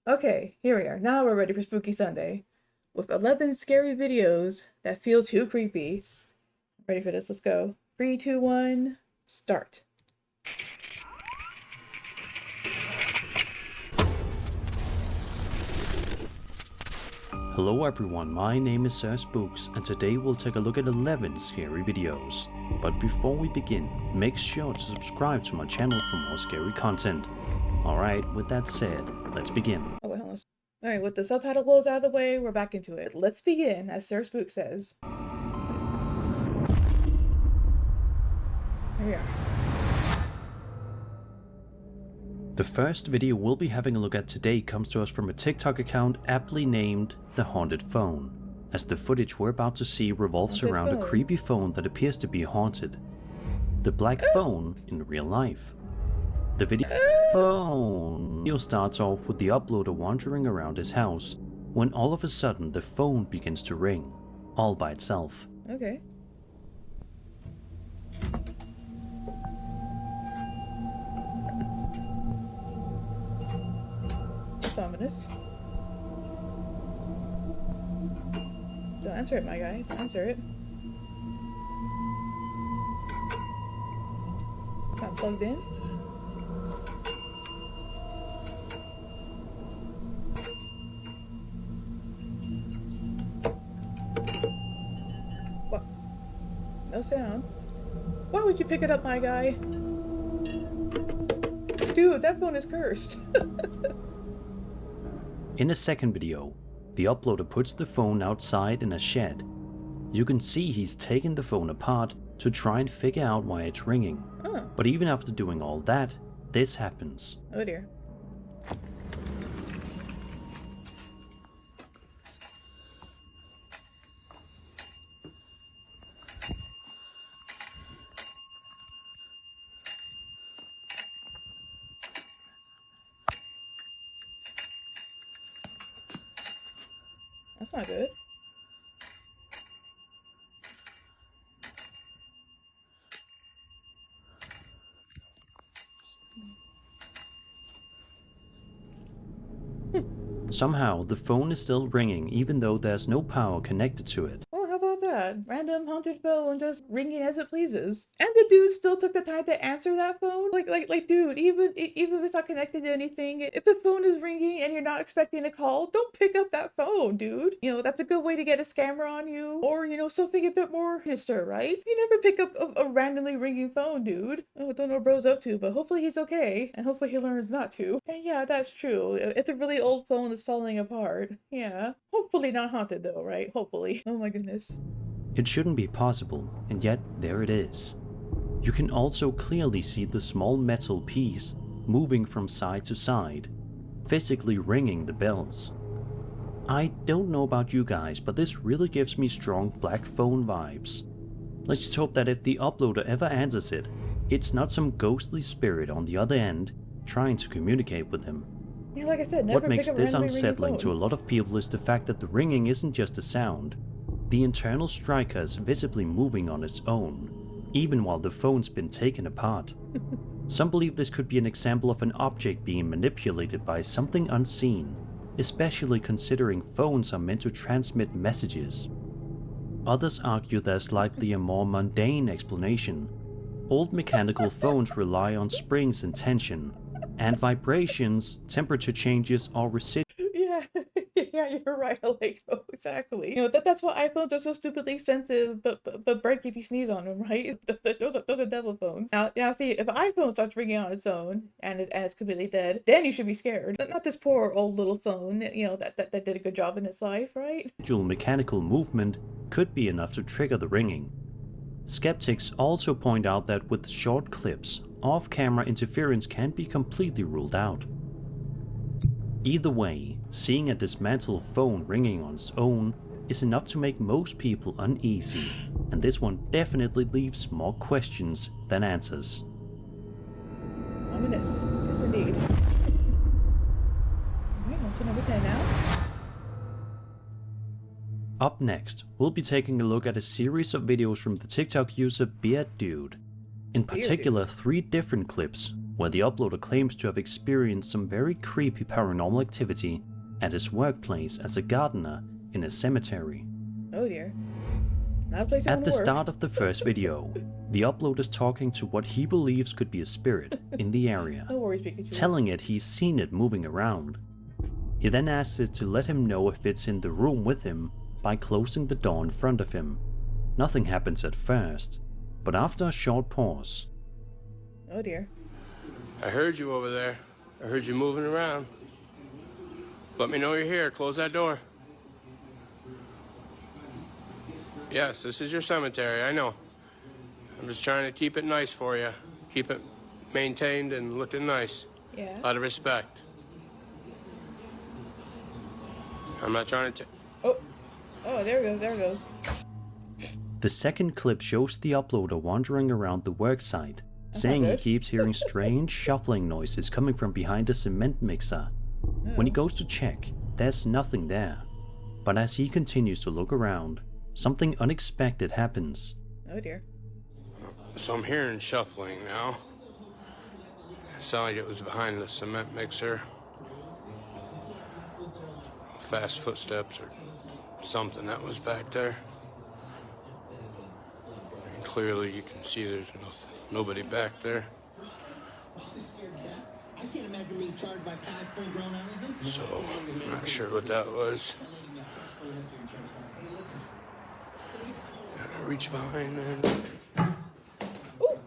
Okay, here we are. Now we're ready for Spooky Sunday. With 11 scary videos that feel too creepy. Ready for this? Let's go. 3, 2, 1, start. Hello everyone, my name is Sir Spooks and today we'll take a look at 11 scary videos. But before we begin, make sure to subscribe to my channel for more scary content. Alright, with that said, let's begin. Oh, wait, hold on. Alright, with the subtitle closed out of the way, we're back into it. Let's begin, as Sir Spook says. Here we are. The first video we'll be having a look at today comes to us from a TikTok account aptly named The Haunted Phone, as the footage we're about to see revolves around a creepy phone that appears to be haunted. The black phone in real life. The video starts off with the uploader wandering around his house, when all of a sudden the phone begins to ring, all by itself. Okay. That's ominous. Don't answer it, my guy. Don't answer it. It's not plugged in. What? No sound. Why would you pick it up, my guy? Dude, that phone is cursed. In a second video, the uploader puts the phone outside in a shed. You can see he's taken the phone apart to try and figure out why it's ringing. Oh. But even after doing all that, this happens. Oh dear. That's not good. Somehow, the phone is still ringing even though there's no power connected to it. Oh, how about that? Random haunted phone just ringing as it pleases. And the dude still took the time to answer that phone? Like, dude, even if it's not connected to anything, if the phone is ringing and you're not expecting a call, don't pick up that phone, dude. You know, that's a good way to get a scammer on you. Or, you know, something a bit more sinister, right? You never pick up a randomly ringing phone, dude. Oh, I don't know what bro's up to, but hopefully he's okay. And hopefully he learns not to. And yeah, that's true. It's a really old phone that's falling apart. Yeah. Hopefully not haunted though, right? Hopefully. Oh my goodness. It shouldn't be possible, and yet there it is. You can also clearly see the small metal piece moving from side to side, physically ringing the bells. I don't know about you guys, but this really gives me strong black phone vibes. Let's just hope that if the uploader ever answers it, it's not some ghostly spirit on the other end trying to communicate with him. Yeah, like I said, never What makes pick up a this randomly ringing unsettling to a phone. lot of people is the fact that the ringing isn't just a sound. The internal striker is visibly moving on its own, even while the phone's been taken apart. Some believe this could be an example of an object being manipulated by something unseen, especially considering phones are meant to transmit messages. Others argue there's likely a more mundane explanation. Old mechanical phones rely on springs and tension, and vibrations, temperature changes, or residual. Yeah, yeah, you're right, Aleko. Exactly. You know that's why iPhones are so stupidly expensive, but break if you sneeze on them, right? Those are devil phones. Now, see, if an iPhone starts ringing on its own and it's completely dead, then you should be scared. Not this poor old little phone, you know, that did a good job in its life, right? Mechanical movement could be enough to trigger the ringing. Skeptics also point out that with short clips, off-camera interference can be completely ruled out. Either way, seeing a dismantled phone ringing on its own is enough to make most people uneasy, and this one definitely leaves more questions than answers. Ominous. Yes, indeed. Alright, on to number 10 now. Up next, we'll be taking a look at a series of videos from the TikTok user Beard Dude. In particular, 3 different clips where the uploader claims to have experienced some very creepy paranormal activity at his workplace as a gardener in a cemetery. Oh dear. Not a place you At want the to work. start of the first video, the uploader is talking to what he believes could be a spirit in the area, No worries, Pikachu. telling it he's seen it moving around. He then asks it to let him know if it's in the room with him by closing the door in front of him. Nothing happens at first, but after a short pause. Oh dear. I heard you over there. I heard you moving around. Let me know you're here. Close that door. Yes, this is your cemetery, I know. I'm just trying to keep it nice for you. Keep it maintained and looking nice. Yeah. Out of respect. I'm not trying to Oh, there it goes, there it goes. The second clip shows the uploader wandering around the worksite, saying he good. keeps hearing strange shuffling noises coming from behind a cement mixer. When he goes to check, there's nothing there. But as he continues to look around, something unexpected happens. Oh dear. So I'm hearing shuffling now. It sounded like it was behind the cement mixer. Fast footsteps or something that was back there. And clearly you can see there's nobody back there. So, I'm not sure what that was. Gotta reach behind there. Ooh.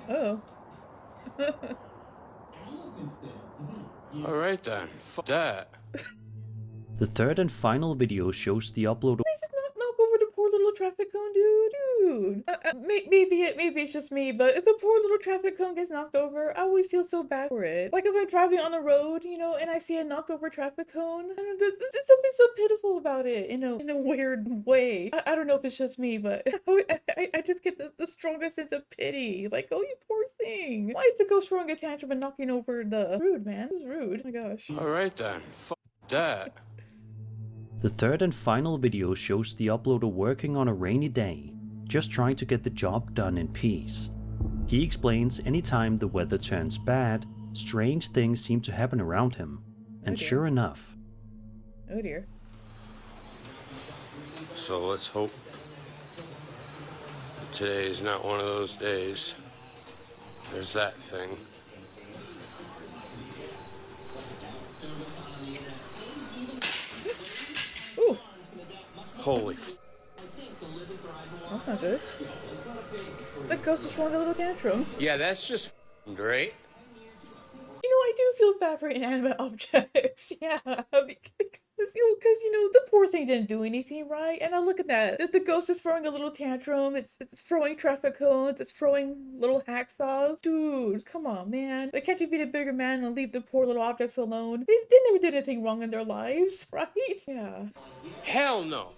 Oh. All right then, fuck that. The third and final video shows the uploader They just knock over the poor little traffic cone, dude. Maybe it's just me, but if a poor little traffic cone gets knocked over, I always feel so bad for it. Like if I'm driving on the road, you know, and I see a knocked over traffic cone, I don't know, there's something so pitiful about it, in a weird way. I don't know if it's just me, but I just get the strongest sense of pity. Like, oh, you poor thing. Why is the ghost throwing a tantrum and knocking over the rude, man? This is rude. Oh my gosh. All right then, fuck that. The third and final video shows the uploader working on a rainy day, just trying to get the job done in peace. He explains anytime the weather turns bad, strange things seem to happen around him. And dear. sure enough, Oh dear. So let's hope today is not one of those days. There's that thing. Ooh, Holy that's not good. The ghost is throwing a little tantrum. Yeah, that's just great. You know, I do feel bad for inanimate objects. Yeah, because the poor thing didn't do anything, right? And now look at that. The ghost is throwing a little tantrum. It's throwing traffic cones. It's throwing little hacksaws. Dude, come on, man. Like, can't you be the bigger man and leave the poor little objects alone? They never did anything wrong in their lives, right? Yeah. Hell no.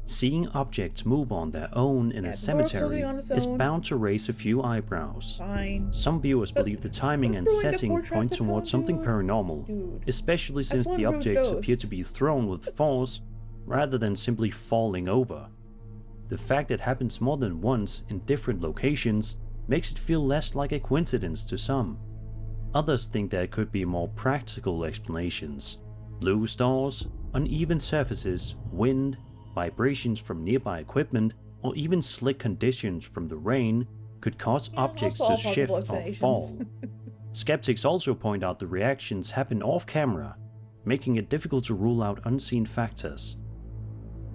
seeing objects move on their own in a the door closing cemetery on its is own. bound to raise a few eyebrows. Fine. Some viewers believe the timing and throwing the setting portrait point of the towards something dude. paranormal, Dude. especially since one the rude objects ghost. appear to be thrown with force rather than simply falling over. The fact it happens more than once in different locations makes it feel less like a coincidence to some. Others think there could be more practical explanations. Loose doors, uneven surfaces, wind, vibrations from nearby equipment, or even slick conditions from the rain could cause objects also to all shift possible or explanations. fall. Skeptics also point out the reactions happen off camera, making it difficult to rule out unseen factors.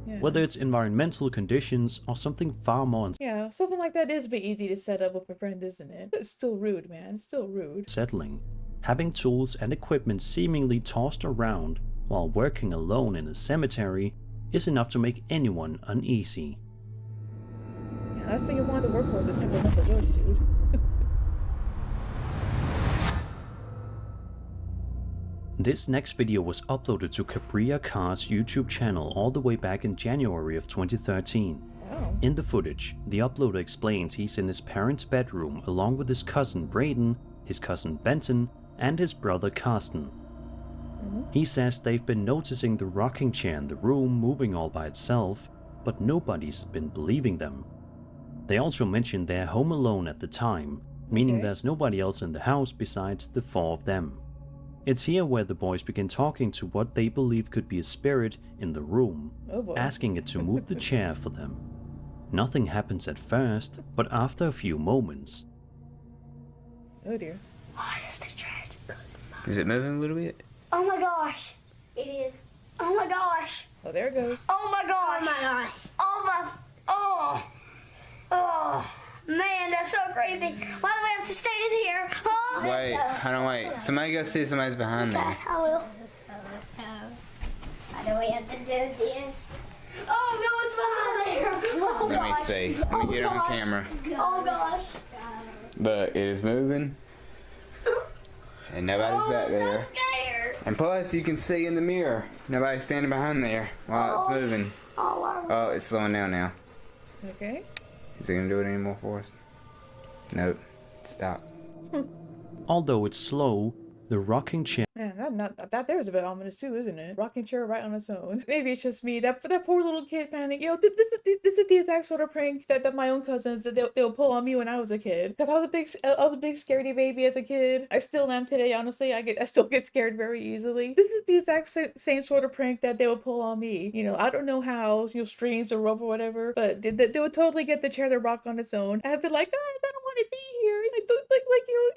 Yeah. Whether it's environmental conditions or something far more Yeah, something like that is a bit easy to set up with a friend, isn't it? But it's still rude, man. It's still rude. unsettling, having tools and equipment seemingly tossed around while working alone in a cemetery is enough to make anyone uneasy. Yeah, last thing you wanted to work for is a temperamental ghost, dude. This next video was uploaded to Cabria Car's YouTube channel all the way back in January of 2013. Wow. In the footage, the uploader explains he's in his parents' bedroom along with his cousin Braden, his cousin Benton, and his brother Carsten. He says they've been noticing the rocking chair in the room moving all by itself, but nobody's been believing them. They also mention they're home alone at the time, meaning Okay. there's nobody else in the house besides the four of them. It's here where the boys begin talking to what they believe could be a spirit in the room, Oh boy. asking it to move the chair for them. Nothing happens at first, but after a few moments, Oh dear. What is the trash? Is it moving a little bit? Oh my gosh. It is. Oh my gosh. Oh, there it goes. Oh my gosh. Oh my gosh. Oh my. Oh. Oh. Man, that's so creepy. Why do we have to stand here? Huh? Wait, hold on, wait. Somebody go see if somebody's behind Okay, there. I will. Why do we have to do this? Oh, no one's behind there. Oh, Let me gosh. see. Let me get on gosh. camera. Oh gosh. Look, it is moving. And nobody's Oh, back I'm so there. scared. And plus, you can see in the mirror, nobody's standing behind there while it's moving. Oh, wow. Oh, it's slowing down now. Okay. Is it gonna do it anymore for us? Nope. Stop. although it's slow, the rocking chair Man, that there's a bit ominous too, isn't it? Rocking chair right on its own. Maybe it's just me. That poor little kid panic. You know, this is the exact sort of prank that my own cousins they'll pull on me when I was a kid. Cause I was a big scaredy baby as a kid. I still am today. Honestly, I still get scared very easily. This is the exact same sort of prank that they would pull on me. You know, I don't know how. You know, strings or rope or whatever. But they would totally get the chair to rock on its own. I'd be like, guys, I don't want to be here. I don't like you know,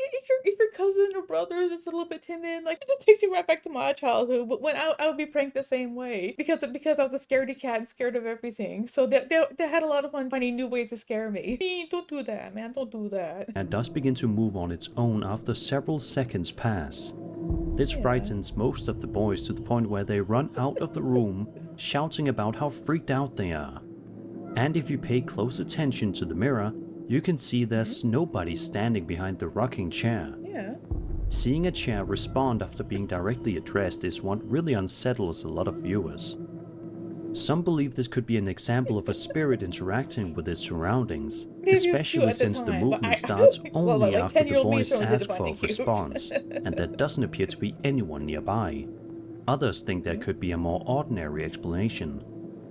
if your cousin or brother is a little bit timid, like. It takes me right back to my childhood when I would be pranked the same way because I was a scaredy cat and scared of everything. So they had a lot of fun finding new ways to scare me. Don't do that, man. Don't do that. does begin to move on its own after several seconds pass. This frightens most of the boys to the point where they run out of the room, shouting about how freaked out they are. And if you pay close attention to the mirror, you can see there's nobody standing behind the rocking chair. Yeah. Seeing a chair respond after being directly addressed is what really unsettles a lot of viewers. Some believe this could be an example of a spirit interacting with its surroundings, Maybe it was cute especially at the since the time, but movement I- starts well, only like after the 10-year-old me boys certainly did ask find for a it cute. response, and there doesn't appear to be anyone nearby. Others think there could be a more ordinary explanation.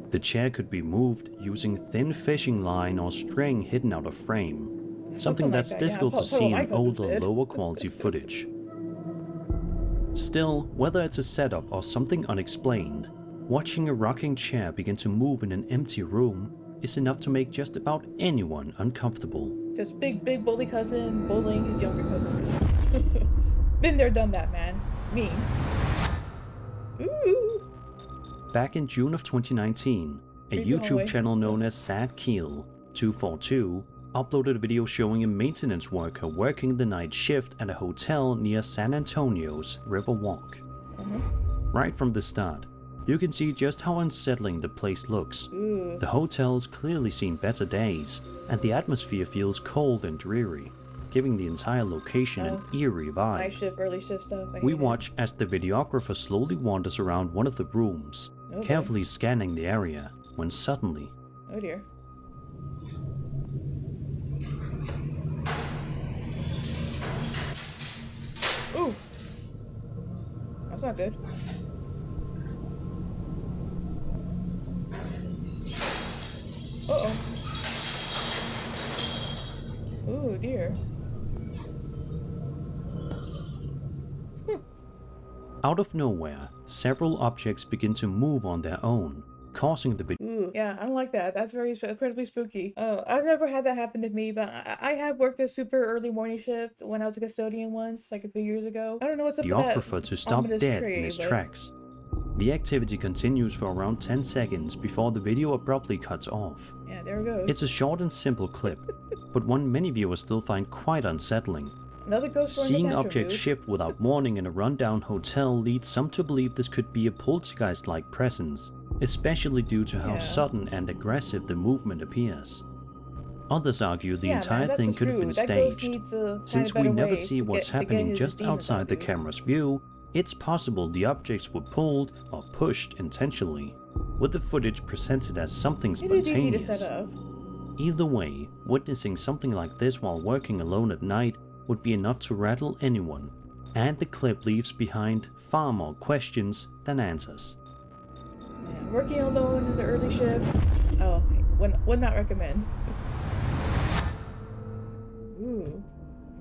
The chair could be moved using thin fishing line or string hidden out of frame. Something like that's that, yeah. difficult to That's what see my in cousins older, did. lower quality footage. Still, whether it's a setup or something unexplained, watching a rocking chair begin to move in an empty room is enough to make just about anyone uncomfortable. Just big bully cousin bullying his younger cousins. Been there, done that, man. Mean. Ooh. Back in June of 2019, a Creepy YouTube hallway. channel known as Sad Keel 242 uploaded a video showing a maintenance worker working the night shift at a hotel near San Antonio's River Walk. Right from the start, you can see just how unsettling the place looks. Ooh. The hotel's clearly seen better days, and the atmosphere feels cold and dreary, giving the entire location an eerie vibe. Night shift, early shift stuff. I We hate it. watch as the videographer slowly wanders around one of the rooms, Okay. carefully scanning the area, when suddenly, Oh dear. Ooh. That's not good. Uh-oh. Oh dear. out of nowhere, several objects begin to move on their own, causing the Ooh, yeah, I don't like that. That's very incredibly spooky. I've never had that happen to me, but I have worked a super early morning shift when I was a custodian once, like a few years ago. I don't know what's up with that videographer to stop ominous dead tree, in his but- tracks. The activity continues for around 10 seconds before the video abruptly cuts off. Yeah, there it goes. It's a short and simple clip, but one many viewers still find quite unsettling. Another ghost throwing a Seeing tantrum, objects dude. shift without warning in a rundown hotel leads some to believe this could be a poltergeist-like presence, especially due to how Yeah. sudden and aggressive the movement appears. Others argue the Yeah, man, entire that's thing just could have rude. been That ghost staged. needs to find a Since we better never way see to what's get happening his just demons outside out, the dude. camera's view, it's possible the objects were pulled or pushed intentionally, with the footage presented as something It is easy to spontaneous. set up. Either way, witnessing something like this while working alone at night would be enough to rattle anyone, and the clip leaves behind far more questions than answers. Yeah, working alone in the early shift. Oh, would not recommend. Ooh.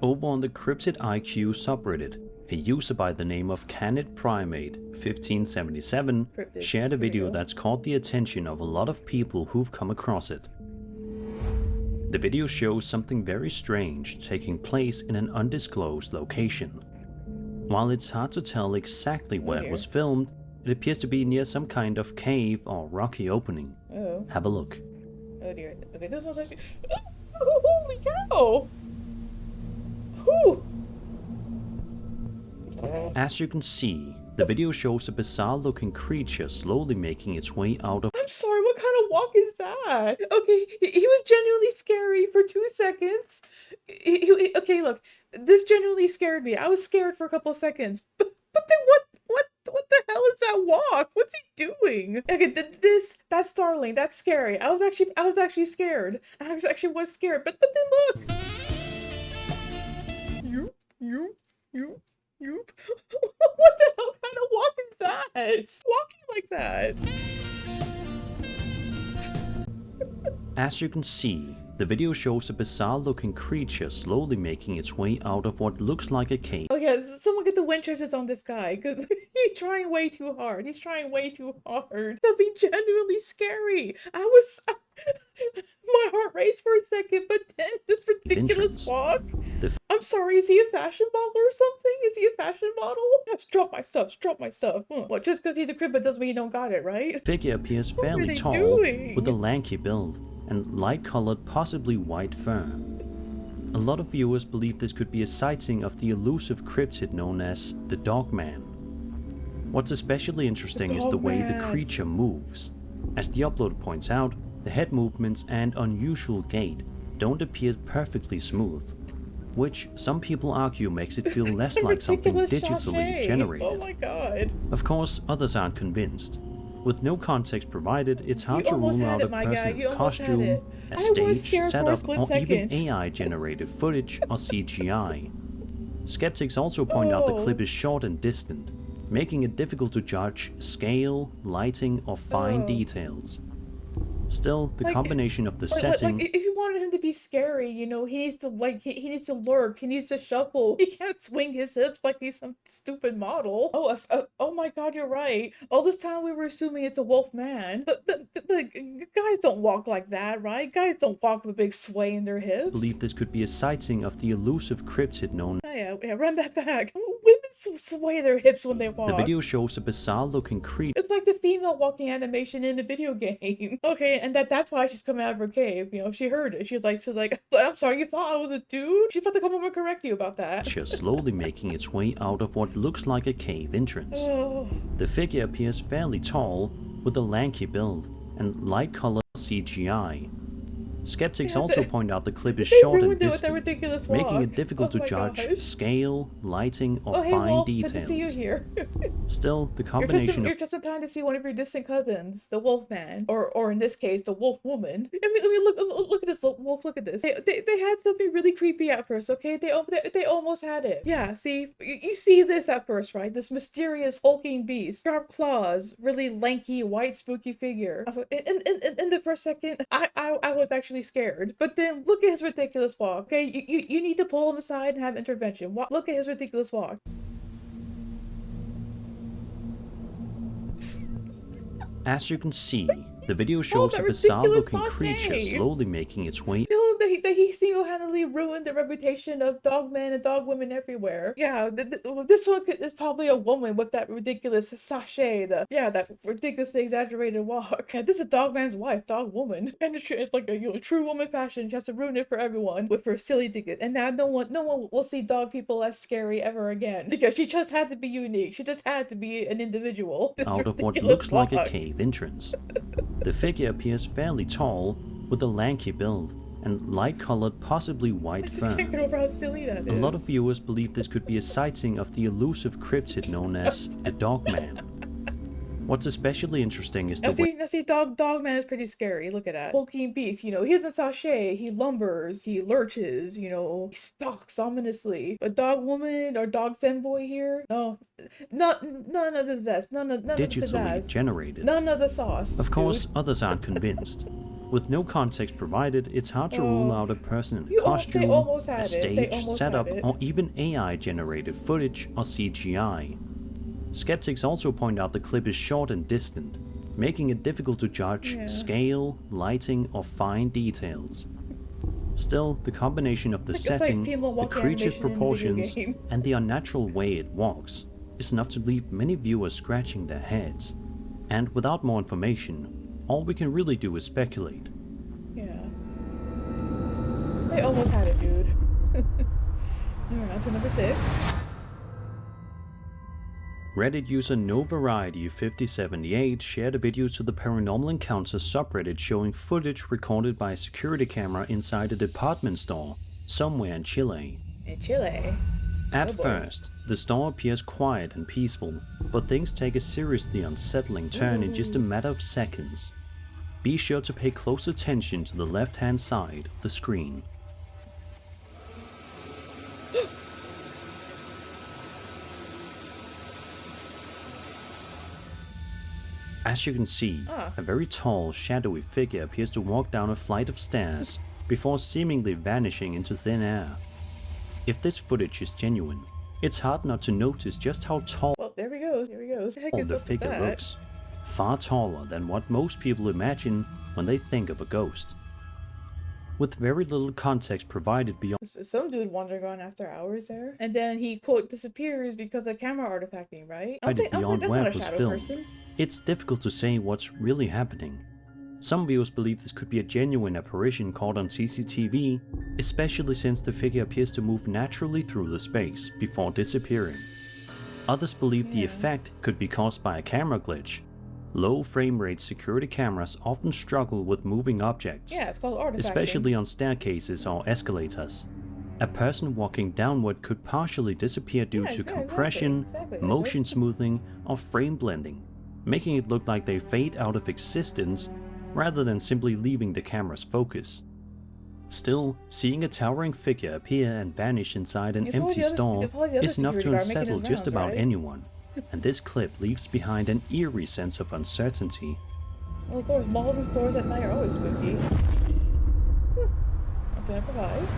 Over on the Cryptid IQ subreddit, a user by the name of Canid Primate 1577 Cryptids, shared a here we video go. that's caught the attention of a lot of people who've come across it. The video shows something very strange taking place in an undisclosed location. While it's hard to tell exactly where it was filmed, it appears to be near some kind of cave or rocky opening. Oh. Have a look. Oh dear. Okay, this one's actually. Oh, holy cow! Whew! As you can see, the video shows a bizarre looking creature slowly making its way out of. I'm sorry, what kind of walk is that? Okay, he was genuinely scary for 2 seconds. Okay, look, this genuinely scared me. I was scared for a couple of seconds. But then what the hell is that walk? What's he doing? Okay, that's startling. That's scary. I was actually scared. I was scared. But then look. You. What the hell kind of walk is that? Walking like that. As you can see, the video shows a bizarre looking creature slowly making its way out of what looks like a cave. Oh yeah, someone get the Winchesters on this guy, because he's trying way too hard. He's trying way too hard. That'd be genuinely scary. My heart raced for a second, but then this ridiculous walk. I'm sorry, is he a fashion model or something? Is he a fashion model? Yes, drop my stuff. What, just because he's a cripple doesn't mean you don't got it, right? Figure appears What are fairly they tall, doing? with a lanky build, and light-colored, possibly white fur. A lot of viewers believe this could be a sighting of the elusive cryptid known as the Dogman. What's especially interesting is the way the Dogman. creature moves. As the upload points out, the head movements and unusual gait don't appear perfectly smooth, which some people argue makes it feel less Some like something ridiculous digitally sachet. generated. Oh my god. Of course, others aren't convinced. With no context provided, it's hard You to almost rule had out it, a my guy. person You in almost had costume, it. a I was stage scared for a setup, split or even second. AI-generated footage or CGI. Skeptics also point out the Oh. clip is short and distant, making it difficult to judge scale, lighting, or fine Oh. details. Still, the Like- combination of the Like, setting if you wanted him to be scary, he needs to he needs to lurk, he needs to shuffle. He can't swing his hips like he's some stupid model. Oh my god, you're right. All this time we were assuming it's a wolf man, but guys don't walk like that, right? Guys don't walk with a big sway in their hips. believe this could be a sighting of the elusive cryptid known. Oh, yeah, run that back. Women sway their hips when they walk. The video shows a bizarre-looking creature. It's like the female walking animation in a video game. Okay, and that's why she's coming out of her cave. She heard it. She's like, I'm sorry, you thought I was a dude? She's about to come over and correct you about that. Slowly making its way out of what looks like a cave entrance. Oh, The figure appears fairly tall, with a lanky build, and light-colored CGI. Skeptics Yeah, also they- point out the clip is they short and ruined it with that distant, ridiculous making walk. it difficult Oh to my judge gosh. scale, lighting, or Oh, hey, fine Wolf, good details. to see you here. Still, the You're combination just of in time to see one of your distant cousins, the wolf man, or in this case, the wolf woman. I mean, look at this, Wolf. Look at this. They had something really creepy at first. Okay, they almost had it. Yeah, see, you see this at first, right? This mysterious hulking beast, sharp claws, really lanky, white, spooky figure. In the first second, I was actually scared. But then look at his ridiculous walk. Okay, you need to pull him aside and have intervention. Look at his ridiculous walk. As you can see, the video shows that a bizarre-looking ridiculous creature sachet. slowly making its way. Tell him that he single-handedly ruined the reputation of dog men and dog women everywhere. Yeah, this one is probably a woman with that ridiculous sachet, that ridiculously exaggerated walk. Yeah, this is dog man's wife, dog woman, and it's like a true woman fashion. She has to ruin it for everyone with her silly ticket, and now no one will see dog people as scary ever again because she just had to be unique. She just had to be an individual. This Out of what ridiculous looks like a walk. cave entrance. The figure appears fairly tall, with a lanky build, and light-colored, possibly I white just fur. can't get over how silly that is. A lot of viewers believe this could be a sighting of the elusive cryptid known as the Dogman. What's especially interesting is the way Now see, dog man is pretty scary. Look at that. Hulking beast, he doesn't sachet, he lumbers, he lurches, he stalks ominously. But dog woman or dog femboy here? No, none of the zest, none of the digitally pizzazz, generated. none of the sauce. Of course, dude. others aren't convinced. With no context provided, it's hard to rule out a person in a they costume, almost had a it. They stage, almost setup, had it. or even AI-generated footage or CGI. Skeptics also point out the clip is short and distant, making it difficult to judge scale, lighting, or fine details. Still, the combination of the setting, the creature's proportions, and the unnatural way it walks is enough to leave many viewers scratching their heads. And without more information, all we can really do is speculate. Yeah. They almost had it, dude. Moving on to number 6. Reddit user NoVariety5078 shared a video to the Paranormal Encounters subreddit showing footage recorded by a security camera inside a department store somewhere in Chile. In Chile. At first, the store appears quiet and peaceful, but things take a seriously unsettling turn in just a matter of seconds. Be sure to pay close attention to the left-hand side of the screen. As you can see, a very tall, shadowy figure appears to walk down a flight of stairs before seemingly vanishing into thin air. If this footage is genuine, it's hard not to notice just how tall There he goes. the figure looks. Far taller than what most people imagine when they think of a ghost. With very little context provided beyond Some dude wandering around after hours there, and then he quote disappears because of camera artifacting, right? I'm saying beyond that's where not it a was shadow filmed, person. it's difficult to say what's really happening. Some viewers believe this could be a genuine apparition caught on CCTV, especially since the figure appears to move naturally through the space before disappearing. Others believe the effect could be caused by a camera glitch. Low frame rate security cameras often struggle with moving objects, Yeah, it's called artifacting. especially on staircases or escalators. A person walking downward could partially disappear due to compression, motion smoothing, or frame blending, making it look like they fade out of existence rather than simply leaving the camera's focus. Still, seeing a towering figure appear and vanish inside an empty store is enough to unsettle just about anyone, and this clip leaves behind an eerie sense of uncertainty. Well, of course, malls and stores at night are always spooky. Up to number 5.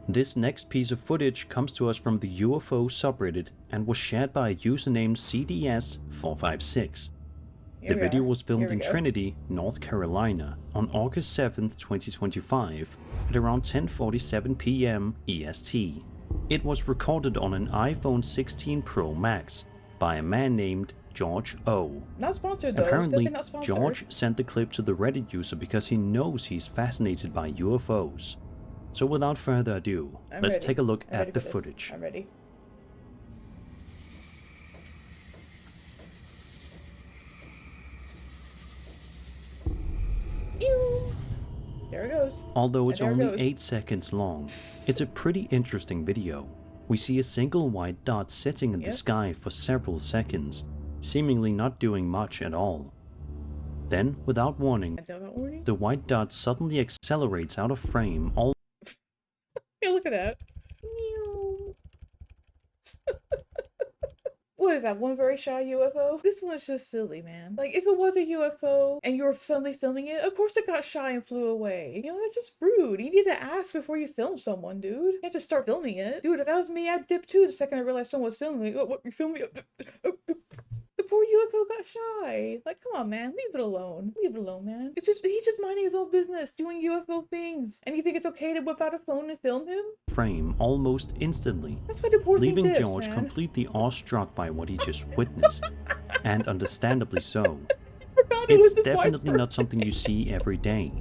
This next piece of footage comes to us from the UFO subreddit and was shared by a user named CDS456. The video was filmed in Trinity, North Carolina on August 7th, 2025 at around 10:47 p.m. EST. It was recorded on an iPhone 16 Pro Max by a man named George O. Not sponsored though. Apparently, Not sponsored. George sent the clip to the Reddit user because he knows he's fascinated by UFOs. So without further ado, let's take a look at the footage. I'm ready. There it goes. Although it's only 8 seconds long, it's a pretty interesting video. We see a single white dot sitting in the sky for several seconds, seemingly not doing much at all. Then, without warning, the white dot suddenly accelerates out of frame all Hey, look at that. What is that, one very shy UFO? This one's just silly, man. Like, if it was a UFO and you were suddenly filming it, of course it got shy and flew away. You know, that's just rude. You need to ask before you film someone, dude. You have to start filming it. Dude, if that was me, I'd dip too the second I realized someone was filming. What, you filming? The poor UFO got shy. Like, come on, man. Leave it alone. Leave it alone, man. He's just minding his own business, doing UFO things. And you think it's okay to whip out a phone and film him? frame almost instantly, That's why the poor thing leaving dips, George man. completely awestruck by what he just witnessed, and understandably so. Forgot it was It's his wife's definitely not something you see every day.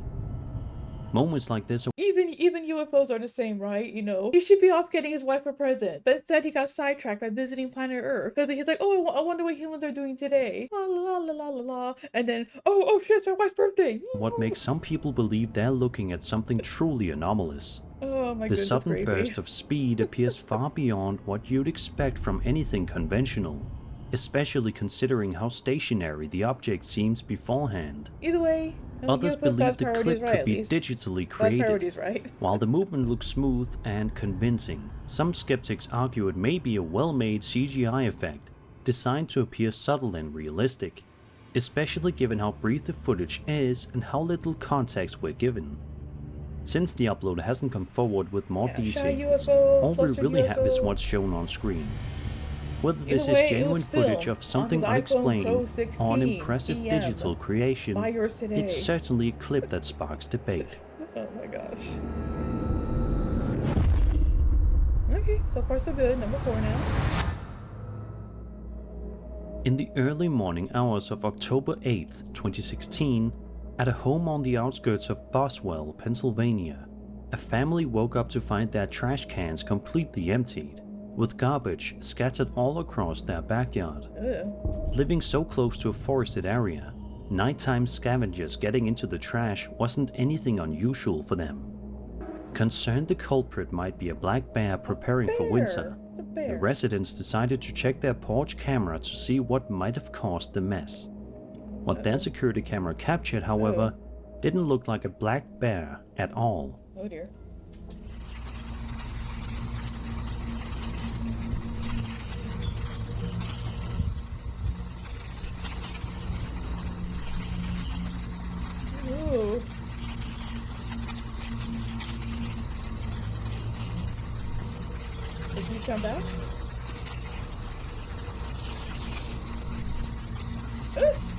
Moments like this are Even UFOs are the same, right? You know, he should be off getting his wife a present, but instead he got sidetracked by visiting planet Earth because he's like, oh, I wonder what humans are doing today. La la la la la la, and then oh shit, it's our wife's birthday. what makes some people believe they're looking at something truly anomalous. Oh my The goodness, sudden gravy. burst of speed appears far beyond what you'd expect from anything conventional, especially considering how stationary the object seems beforehand. Either way, Others UFOs believe got the priorities clip right, could at be least. digitally Got created. priorities right. While the movement looks smooth and convincing, some skeptics argue it may be a well-made CGI effect, designed to appear subtle and realistic. especially given how brief the footage is and how little context we're given. Since the uploader hasn't come forward with more Shy details, UFO, all we flustered really have is UFO. what's shown on screen. Whether this Either way, is genuine it was footage filmed of something on his iPhone Pro unexplained 16 or an impressive PM. digital creation, Buy yours today. it's certainly a clip that sparks debate. Oh my gosh. Okay, so far so good. Number 4 now. In the early morning hours of October 8th, 2016, at a home on the outskirts of Boswell, Pennsylvania, a family woke up to find their trash cans completely emptied, with garbage scattered all across their backyard. Living so close to a forested area, nighttime scavengers getting into the trash wasn't anything unusual for them. Concerned the culprit might be a black bear preparing for winter, the residents decided to check their porch camera to see what might have caused the mess. What their security camera captured, however, didn't look like a black bear at all. Oh dear. Ooh. Did he come back?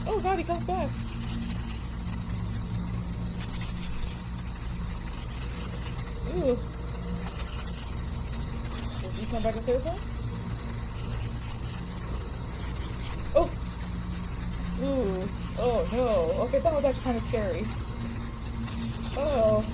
Oh god, he comes back. Ooh. Does he come back and say what's up? Oh! Ooh. Oh no. Okay, that was actually kind of scary. Oh.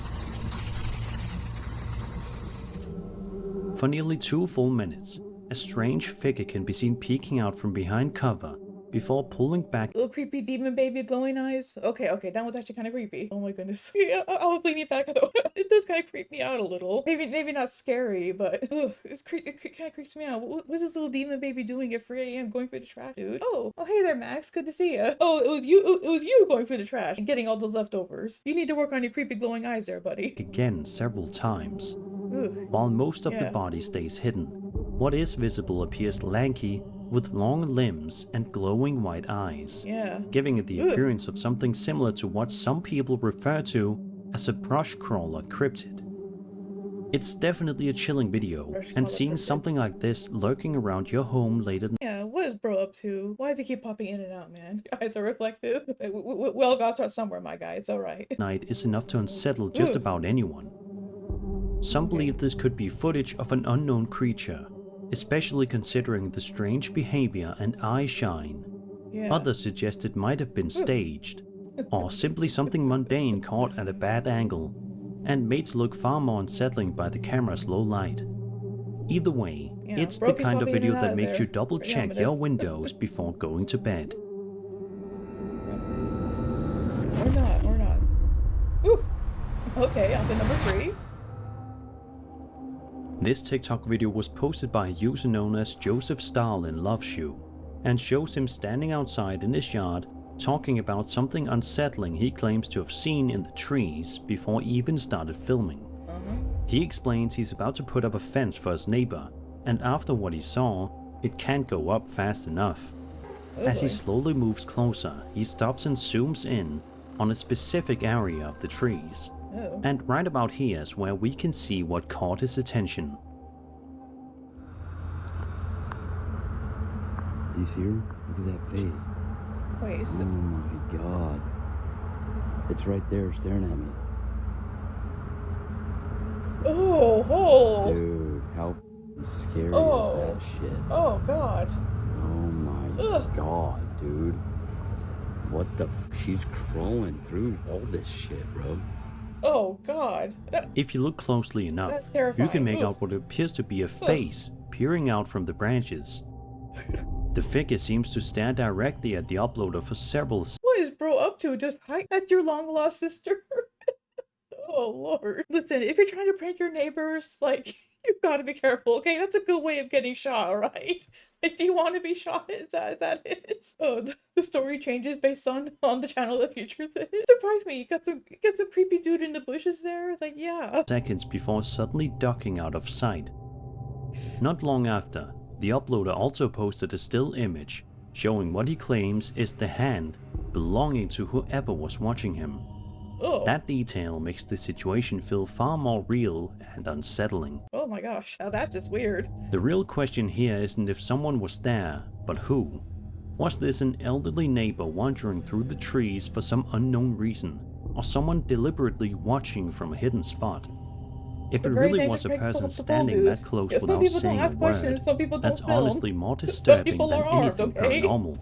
For nearly 2 full minutes, a strange figure can be seen peeking out from behind cover before pulling back. Little creepy demon baby with glowing eyes. Okay, that was actually kind of creepy. Oh my goodness. Yeah, I was leaning back though. It does kind of creep me out a little. Maybe not scary, but ugh, it kind of creeps me out. What's this little demon baby doing at 3 a.m. going through the trash, dude? Oh, hey there, Max. Good to see you. Oh, it was you going through the trash and getting all those leftovers. You need to work on your creepy glowing eyes there, buddy. Again several times. Ugh. While most of the body stays hidden, what is visible appears lanky, with long limbs and glowing white eyes, giving it the appearance of something similar to what some people refer to as a brush crawler cryptid. It's definitely a chilling video, and seeing something like this lurking around your home late at night. Yeah, what is bro up to? Why does he keep popping in and out, man? Eyes are reflective. We all gotta start somewhere, my guy. It's alright. Night is enough to unsettle just about anyone. Some believe this could be footage of an unknown creature, especially considering the strange behavior and eye shine. Others suggest it might have been staged, or simply something mundane caught at a bad angle, and made to look far more unsettling by the camera's low light. Either way, it's the kind of video that makes you double check your windows before going to bed. Or not. Ooh. Okay, on to number 3. This TikTok video was posted by a user known as Joseph Stalin Loves You, and shows him standing outside in his yard talking about something unsettling he claims to have seen in the trees before he even started filming. He explains he's about to put up a fence for his neighbor, and after what he saw, it can't go up fast enough. As he slowly moves closer, he stops and zooms in on a specific area of the trees. And right about here is where we can see what caught his attention. You see her? Look at that face. Wait, oh my god. It's right there staring at me. Oh. Dude, how scary is that shit? Oh god. Oh my god, dude. What the she's crawling through all this shit, bro. Oh god. If you look closely enough, you can make out what appears to be a face peering out from the branches. The figure seems to stare directly at the uploader for several seconds. What is bro up to? Just hike at your long lost sister? Oh lord. Listen, if you're trying to prank your neighbors, like, you've got to be careful, okay? That's a good way of getting shot, alright? Like, do you want to be shot? Is that it? Oh, the story changes based on the channel that features it. It surprised me. You got some creepy dude in the bushes there. Like, yeah. Seconds before suddenly ducking out of sight. Not long after, the uploader also posted a still image showing what he claims is the hand belonging to whoever was watching him. Oh. That detail makes the situation feel far more real and unsettling. Oh my gosh, now that's just weird. The real question here isn't if someone was there, but who. Was this an elderly neighbor wandering through the trees for some unknown reason, or someone deliberately watching from a hidden spot? If it really was a person standing that close without saying a word, that's honestly more disturbing than anything paranormal.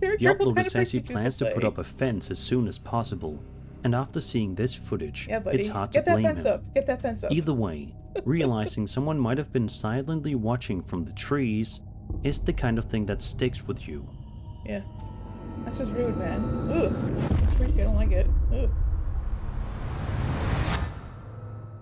The uploader says he plans to put up a fence as soon as possible, and after seeing this footage, it's hard to blame him. Get that fence up. Either way, realizing someone might have been silently watching from the trees is the kind of thing that sticks with you. Yeah. That's just rude, man. Ugh. That's freaky, I don't like it. Ugh.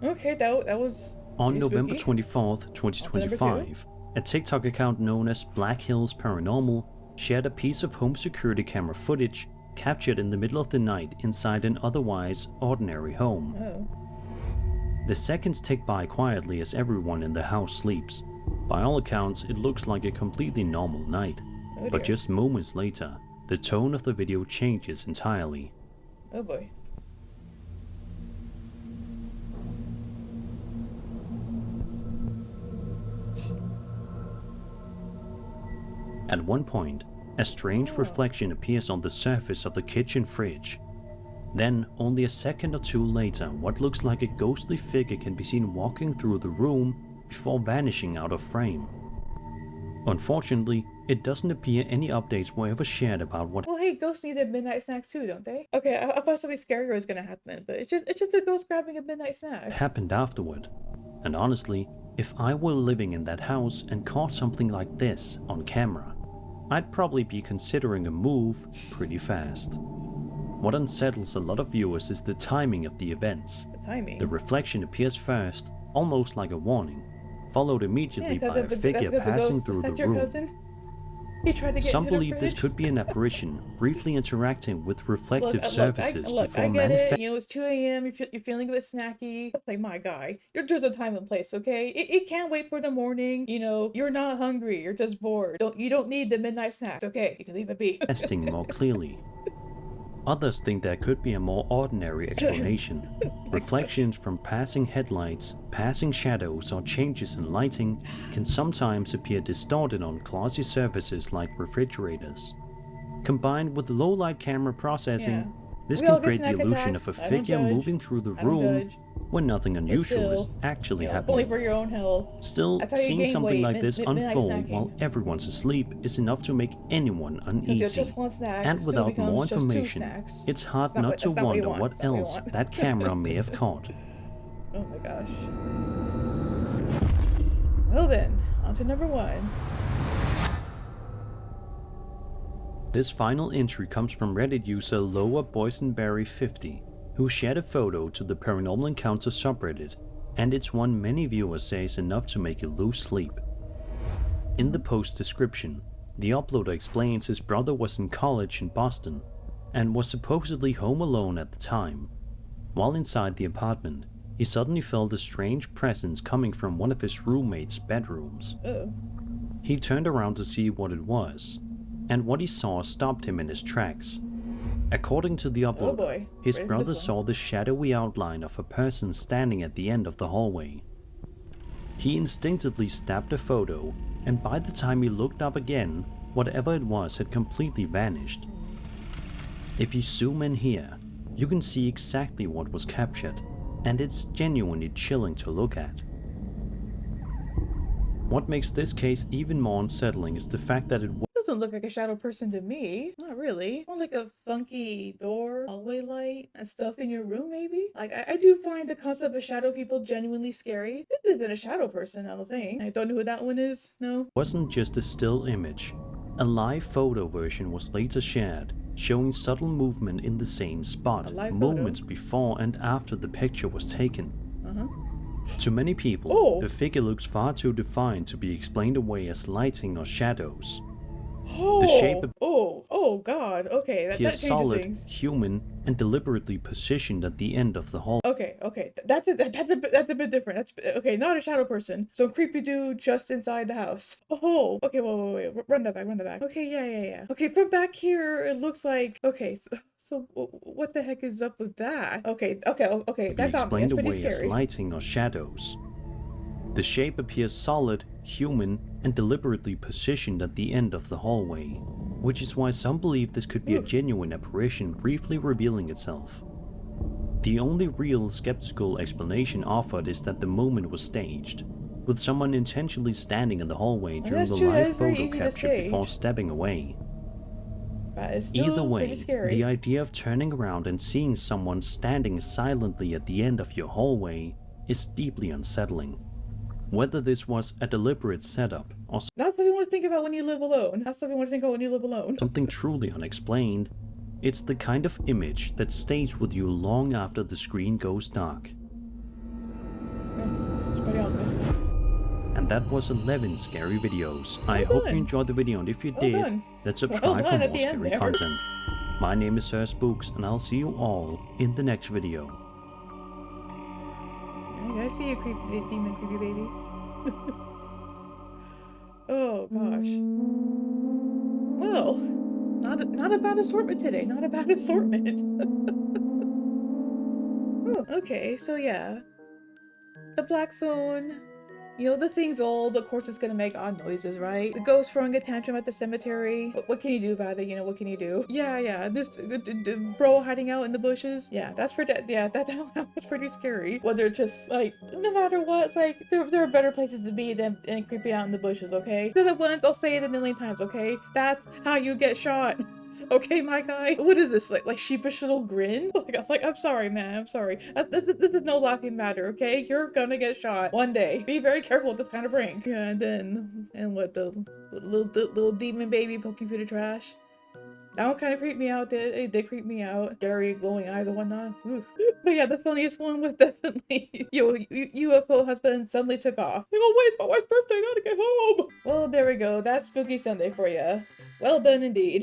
Okay, that was On November spooky. 24th, 2025, a TikTok account known as Black Hills Paranormal shared a piece of home security camera footage captured in the middle of the night inside an otherwise ordinary home. Oh. The seconds tick by quietly as everyone in the house sleeps. By all accounts, it looks like a completely normal night, Oh but dear. just moments later, the tone of the video changes entirely. Oh boy. At one point, a strange reflection appears on the surface of the kitchen fridge. Then, only a second or two later, what looks like a ghostly figure can be seen walking through the room before vanishing out of frame. Unfortunately, it doesn't appear any updates were ever shared about what Well, hey, ghosts need their midnight snacks too, don't they? Okay, I thought something scarier was gonna happen, but it's just a ghost grabbing a midnight snack. happened afterward. And honestly, if I were living in that house and caught something like this on camera, I'd probably be considering a move pretty fast. What unsettles a lot of viewers is the timing of the events. The timing. The reflection appears first, almost like a warning, followed immediately by a figure passing through the room. Cousin. He tried to get Some into the believe this fridge. could be an apparition, briefly interacting with reflective surfaces I before get manifesting. it. You know, it's 2 a.m. You're feeling a bit snacky. It's like, my guy, there's a time and place, okay? It can't wait for the morning. You know, you're not hungry. You're just bored. You don't need the midnight snacks, okay? You can leave it be. More clearly. Others think there could be a more ordinary explanation. Reflections from passing headlights, passing shadows, or changes in lighting can sometimes appear distorted on glossy surfaces like refrigerators. Combined with low light camera processing, Yeah. this We all can get create the snack illusion of attacks. a I don't figure judge. moving through the I don't room judge. when nothing unusual is still, actually Only happening. for your own health. Still, That's how you seeing gain something weight, like this midnight unfold snacking. while everyone's asleep is enough to make anyone Because uneasy. it's just one snack. And soon without more becomes just 2 information, snacks. it's hard That's not not what- to that's not what you wonder want. what That's not what you else want. that camera may have caught. Oh my gosh. Well then, on to number 1. This final entry comes from Reddit user Lower Boysenberry50, who shared a photo to the Paranormal Encounter subreddit, and it's one many viewers say is enough to make you lose sleep. In the post description, the uploader explains his brother was in college in Boston and was supposedly home alone at the time. While inside the apartment, he suddenly felt a strange presence coming from one of his roommate's bedrooms. Oh. He turned around to see what it was, and what he saw stopped him in his tracks. According to the uploader, boy. his Ready for brother this one. saw the shadowy outline of a person standing at the end of the hallway. He instinctively snapped a photo, and by the time he looked up again, whatever it was had completely vanished. If you zoom in here, you can see exactly what was captured, and it's genuinely chilling to look at. What makes this case even more unsettling is the fact that it Doesn't look like a shadow person to me. Not really. More like a funky door, hallway light, and stuff in your room, maybe? Like, I do find the concept of shadow people genuinely scary. This isn't a shadow person, I don't think. I don't know who that one is. No. wasn't just a still image. A live photo version was later shared, showing subtle movement in the same spot, A live photo? moments before and after the picture was taken. To many people, Oh. the figure looks far too defined to be explained away as lighting or shadows. Oh, shape of- oh, Oh God. Okay, that appears changes solid, things. human, and deliberately positioned at the end of the hall. Okay, that's a bit different. Okay. Not a shadow person. So creepy dude just inside the house. Oh, okay. Wait. Run that back. Okay, yeah. Okay, from back here, it looks like. Okay, so what the heck is up with that? Okay. Be That got me. explained That's pretty away as scary. lighting or shadows. The shape appears solid, human, and deliberately positioned at the end of the hallway, which is why some believe this could be a genuine apparition briefly revealing itself. The only real skeptical explanation offered is that the moment was staged, with someone intentionally standing in the hallway during that's the true, that live is very photo easy to capture before stage. stepping away. That is still Either pretty way, scary. the idea of turning around and seeing someone standing silently at the end of your hallway is deeply unsettling. Whether this was a deliberate setup or That's what you want to think about when you live alone. something truly unexplained, it's the kind of image that stays with you long after the screen goes dark. It's pretty obvious. And that was 11 scary videos. I Well hope you done. enjoyed the video, and if you Well did, done. then subscribe Well for done at more the end scary there. content. My name is Sir Spooks, and I'll see you all in the next video. I see you, creepy demon, creepy baby. Oh gosh. Well, not a bad assortment today. Not a bad assortment. Oh, okay, so yeah, the black phone. You know, the thing's old, of course it's gonna make odd noises, right? The ghost throwing a tantrum at the cemetery. What can you do about it? You know, what can you do? Yeah, this bro hiding out in the bushes. Yeah, that's that was pretty scary. Whether it's just, like, no matter what, like, there are better places to be than creeping out in the bushes, okay? Said it once, I'll say it a million times, okay? That's how you get shot. Okay, my guy. What is this? Like sheepish little grin? Like I'm sorry, man. I'm sorry. This is no laughing matter, okay? You're gonna get shot one day. Be very careful with this kind of prank. Yeah, and what the little demon baby poking through the trash? That one kind of creeped me out. It did creep me out. Scary glowing eyes and whatnot. Oof. But yeah, the funniest one was definitely UFO husband suddenly took off. Like, oh wait, it's my wife's birthday. I gotta get home. Well, there we go. That's Spooky Sunday for you. Well done indeed.